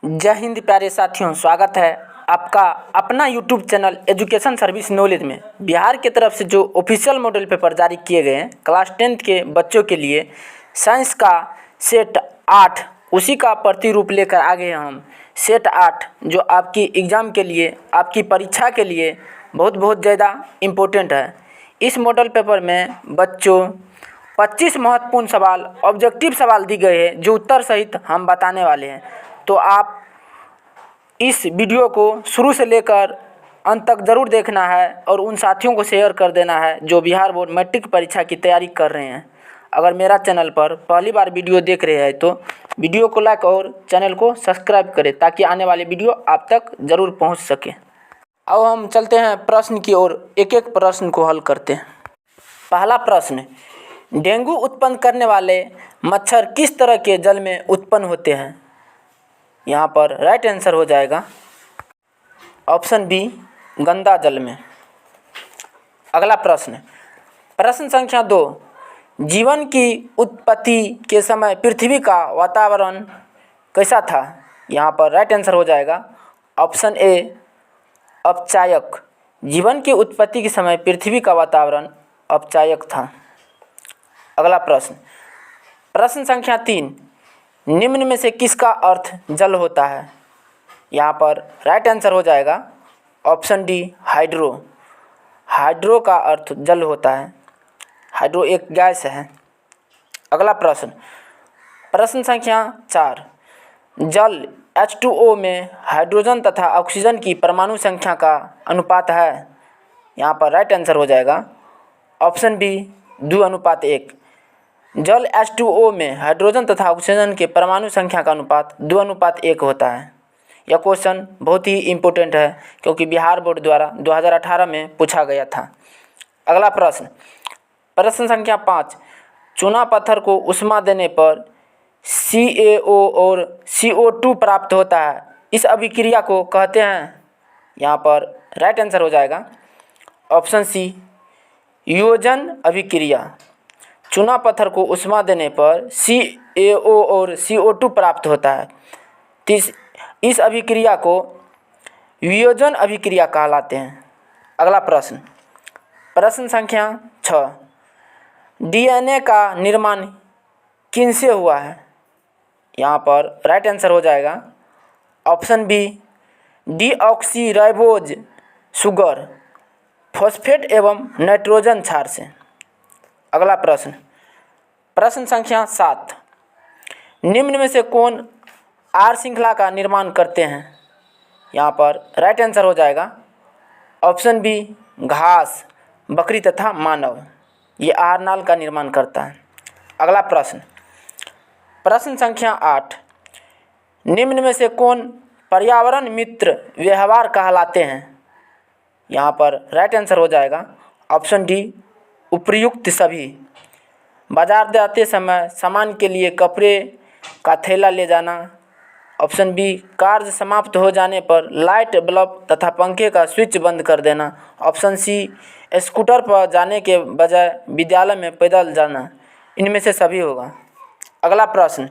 जय हिंद प्यारे साथियों, स्वागत है आपका अपना YouTube channel education service knowledge में। बिहार की तरफ से जो ऑफिशियल मॉडल पेपर जारी किए गए हैं क्लास 10th के बच्चों के लिए साइंस का सेट 8, उसी का प्रतिरूप लेकर आ गए हम। सेट 8 जो आपकी एग्ज़ाम के लिए, आपकी परीक्षा के लिए बहुत ज़्यादा इम्पोर्टेंट है। इस मॉडल पेपर में बच्चों 25 महत्वपूर्ण सवाल, ऑब्जेक्टिव सवाल दी गए हैं जो उत्तर सहित हम बताने वाले हैं। तो आप इस वीडियो को शुरू से लेकर अंत तक ज़रूर देखना है और उन साथियों को शेयर कर देना है जो बिहार बोर्ड मैट्रिक परीक्षा की तैयारी कर रहे हैं। अगर मेरा चैनल पर पहली बार वीडियो देख रहे हैं तो वीडियो को लाइक और चैनल को सब्सक्राइब करें ताकि आने वाले वीडियो आप तक ज़रूर पहुंच सके। अब हम चलते हैं प्रश्न की ओर, एक एक प्रश्न को हल करते हैं। पहला प्रश्न, डेंगू उत्पन्न करने वाले मच्छर किस तरह के जल में उत्पन्न होते हैं? यहाँ पर राइट आंसर हो जाएगा ऑप्शन बी, गंदा जल में। अगला प्रश्न, प्रश्न संख्या 2, जीवन की उत्पत्ति के समय पृथ्वी का वातावरण कैसा था? यहाँ पर राइट आंसर हो जाएगा ऑप्शन ए, अपचायक। जीवन की उत्पत्ति के समय पृथ्वी का वातावरण अपचायक था। अगला प्रश्न, प्रश्न संख्या 3, निम्न में से किसका अर्थ जल होता है? यहाँ पर राइट आंसर हो जाएगा ऑप्शन डी, हाइड्रो। हाइड्रो का अर्थ जल होता है। हाइड्रो एक गैस है। अगला प्रश्न, प्रश्न संख्या 4, जल H2O में हाइड्रोजन तथा ऑक्सीजन की परमाणु संख्या का अनुपात है? यहाँ पर राइट आंसर हो जाएगा ऑप्शन बी, 2:1। जल H2O में हाइड्रोजन तथा ऑक्सीजन के परमाणु संख्या का अनुपात 2:1 होता है। यह क्वेश्चन बहुत ही इम्पोर्टेंट है क्योंकि बिहार बोर्ड द्वारा 2018 में पूछा गया था। अगला प्रश्न, प्रश्न संख्या 5, चूना पत्थर को उष्मा देने पर CaO और CO2 प्राप्त होता है। इस अभिक्रिया को कहते हैं? यहाँ पर राइट आंसर हो जाएगा ऑप्शन सी, वियोजन अभिक्रिया। चूना पत्थर को उष्मा देने पर CaO और CO2 प्राप्त होता है। इस अभिक्रिया को वियोजन अभिक्रिया कहलाते हैं। अगला प्रश्न, प्रश्न संख्या 6, DNA का निर्माण किनसे हुआ है? यहाँ पर राइट आंसर हो जाएगा option B, deoxyribose sugar, phosphate एवं नाइट्रोजन क्षार से। अगला प्रश्न, प्रश्न संख्या 7, निम्न में से कौन आर श्रृंखला का निर्माण करते हैं? यहाँ पर राइट आंसर हो जाएगा ऑप्शन बी, घास, बकरी तथा मानव। ये आहार नाल का निर्माण करता है। अगला प्रश्न, प्रश्न संख्या 8, निम्न में से कौन पर्यावरण मित्र व्यवहार कहलाते हैं? यहाँ पर राइट आंसर हो जाएगा ऑप्शन डी, उपर्युक्त सभी। बाजार जाते समय सामान के लिए कपड़े का थैला ले जाना। ऑप्शन बी, कार्य समाप्त हो जाने पर लाइट, बल्ब तथा पंखे का स्विच बंद कर देना। ऑप्शन सी, स्कूटर पर जाने के बजाय विद्यालय में पैदल जाना। इनमें से सभी होगा। अगला प्रश्न,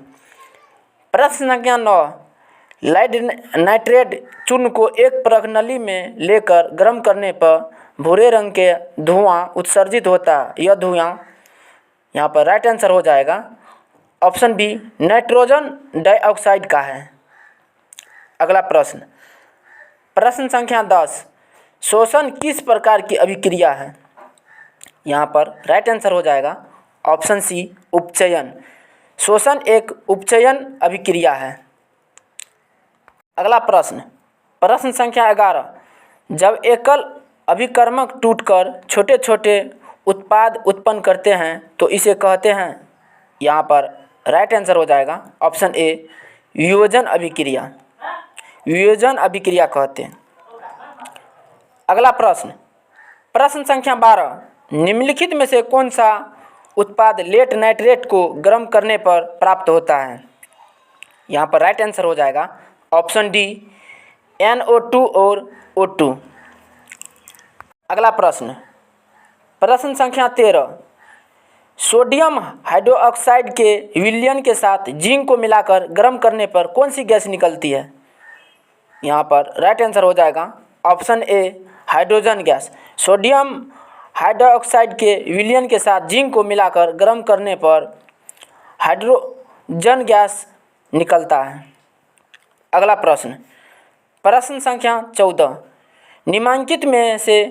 प्रश्न संख्या 9, लाइड नाइट्रेट चूर्ण को एक प्रणाली में लेकर गर्म करने पर भूरे रंग के धुआं उत्सर्जित होता है। यह धुआं, यहाँ पर राइट आंसर हो जाएगा ऑप्शन बी, नाइट्रोजन डाइऑक्साइड का है। अगला प्रश्न, प्रश्न संख्या 10, शोषण किस प्रकार की अभिक्रिया है? यहाँ पर राइट आंसर हो जाएगा ऑप्शन सी, उपचयन। शोषण एक उपचयन अभिक्रिया है। अगला प्रश्न, प्रश्न संख्या 11, जब एकल अभिकर्मक टूटकर छोटे छोटे उत्पाद उत्पन्न करते हैं तो इसे कहते हैं? यहाँ पर राइट आंसर हो जाएगा ऑप्शन ए, वियोजन अभिक्रिया। वियोजन अभिक्रिया कहते हैं। अगला प्रश्न, प्रश्न संख्या 12, निम्नलिखित में से कौन सा उत्पाद लेड नाइट्रेट को गर्म करने पर प्राप्त होता है? यहाँ पर राइट आंसर हो जाएगा ऑप्शन डी, NO2 और O2। अगला प्रश्न, प्रश्न संख्या 13, सोडियम हाइड्रोक्साइड के विलयन के साथ जिंक को मिलाकर गर्म करने पर कौन सी गैस निकलती है? यहाँ पर राइट आंसर हो जाएगा option A hydrogen gas. Sodium hydroxide के विलयन के साथ जिंक को मिलाकर गर्म करने पर हाइड्रोजन गैस निकलता है। अगला प्रश्न, प्रश्न संख्या 14, निम्नलिखित में से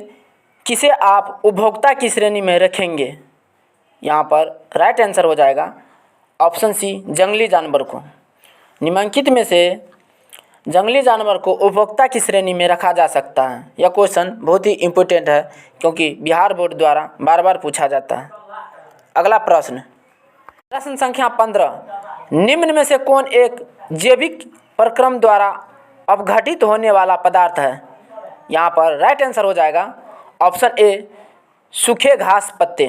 किसे आप उपभोक्ता की श्रेणी में रखेंगे? यहाँ पर राइट आंसर हो जाएगा ऑप्शन सी जंगली जानवर को। निम्नलिखित में से जंगली जानवर को उपभोक्ता की श्रेणी में रखा जा सकता है। यह क्वेश्चन बहुत ही इम्पोर्टेंट है क्योंकि बिहार बोर्ड द्वारा बार बार पूछा जाता है। अगला प्रश्न, प्रश्न संख्या 15, निम्न में से कौन एक जैविक प्रक्रम द्वारा अपघटित होने वाला पदार्थ है? यहाँ पर राइट आंसर हो जाएगा ऑप्शन ए सूखे घास पत्ते।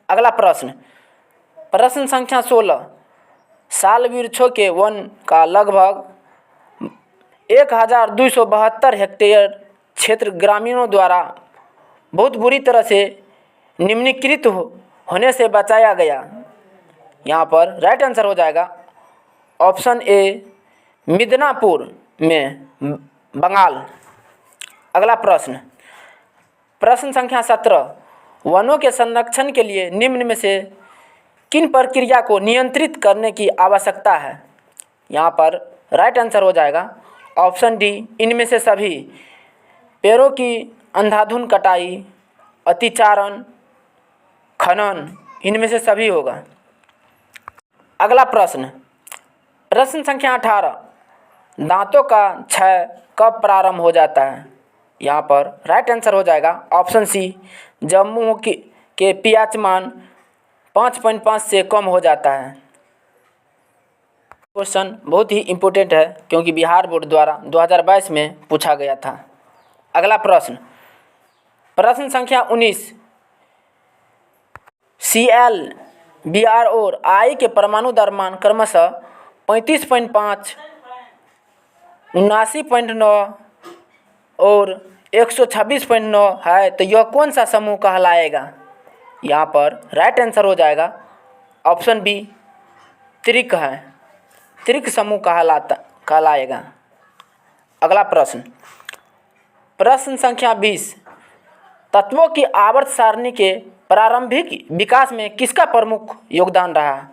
अगला प्रश्न, प्रश्न संख्या 16, साल वृक्षों के वन का लगभग 1272 हेक्टेयर क्षेत्र ग्रामीणों द्वारा बहुत बुरी तरह से निम्नीकृत होने से बचाया गया। यहाँ पर राइट आंसर हो जाएगा ऑप्शन ए मिदनापुर में बंगाल। अगला प्रश्न, प्रश्न संख्या 17, वनों के संरक्षण के लिए निम्न में से किन प्रक्रिया को नियंत्रित करने की आवश्यकता है? यहाँ पर राइट आंसर हो जाएगा ऑप्शन डी इनमें से सभी। पेड़ों की अंधाधुंध कटाई, अतिचारण, खनन, इनमें से सभी होगा। अगला प्रश्न, प्रश्न संख्या 18, दांतों का क्षय कब प्रारंभ हो जाता है? यहाँ पर राइट आंसर हो जाएगा ऑप्शन सी जब मुंह के पीएच मान 5.5 से कम हो जाता है। क्वेश्चन बहुत ही इम्पोर्टेंट है क्योंकि बिहार बोर्ड द्वारा 2022 में पूछा गया था। अगला प्रश्न, प्रश्न संख्या 19, Cl, Br और I के परमाणु द्रव्यमान क्रमशः 35.5, 79.9 और 126.9 है, तो यह कौन सा समूह कहलाएगा? यहाँ पर राइट आंसर हो जाएगा ऑप्शन बी त्रिक है, त्रिक समूह कहलाएगा। अगला प्रश्न, प्रश्न संख्या 20, तत्वों की आवर्त सारणी के प्रारंभिक विकास में किसका प्रमुख योगदान रहा?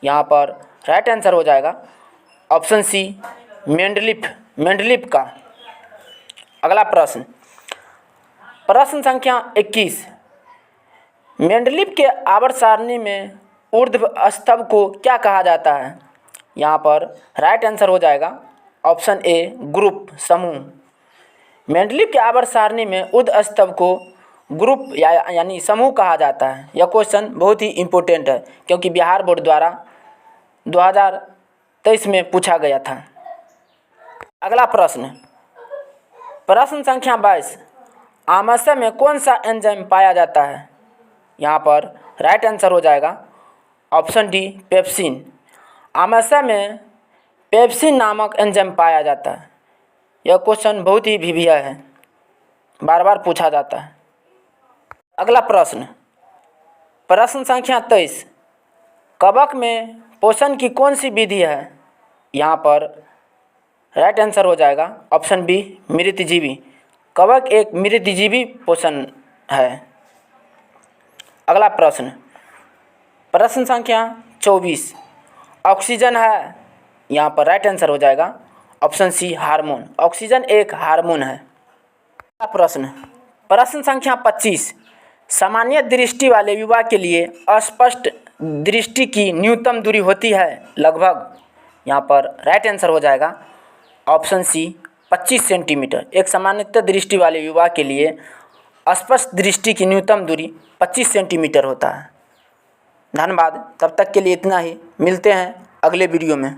यहाँ पर राइट आंसर हो जाएगा ऑप्शन सी मेंडलीफ का। अगला प्रश्न, प्रश्न संख्या 21, मेंडलीफ के आवर्त सारणी में ऊर्ध्व स्तंभ को क्या कहा जाता है? यहाँ पर राइट आंसर हो जाएगा ऑप्शन ए ग्रुप समूह। मेंडलीफ के आवर्त सारणी में ऊर्ध्व स्तंभ को ग्रुप यानी समूह कहा जाता है। यह क्वेश्चन बहुत ही इम्पोर्टेंट है क्योंकि बिहार बोर्ड द्वारा 2023 में पूछा गया था। अगला प्रश्न, प्रश्न संख्या 22, आमाशय में कौन सा एंजाइम पाया जाता है? यहाँ पर राइट आंसर हो जाएगा ऑप्शन डी पेप्सिन। आमाशय में पेप्सिन नामक एंजाइम पाया जाता है। यह क्वेश्चन बहुत ही भिभिया है, बार बार पूछा जाता है। अगला प्रश्न, प्रश्न संख्या 23, कवक में पोषण की कौन सी विधि है? यहाँ पर राइट आंसर हो जाएगा ऑप्शन बी मृतजीवी। कवक एक मृतजीवी पोषण है। अगला प्रश्न, प्रश्न संख्या 24, ऑक्सीजन है। यहाँ पर राइट आंसर हो जाएगा ऑप्शन सी हार्मोन। ऑक्सीजन एक हार्मोन है। अगला प्रश्न, प्रश्न संख्या 25, सामान्य दृष्टि वाले युवा के लिए अस्पष्ट दृष्टि की न्यूनतम दूरी होती है लगभग। यहाँ पर राइट आंसर हो जाएगा ऑप्शन सी 25 सेंटीमीटर। एक सामान्यतः दृष्टि वाले युवा के लिए अस्पष्ट दृष्टि की न्यूनतम दूरी 25 सेंटीमीटर होता है। धन्यवाद, तब तक के लिए इतना ही। मिलते हैं अगले वीडियो में।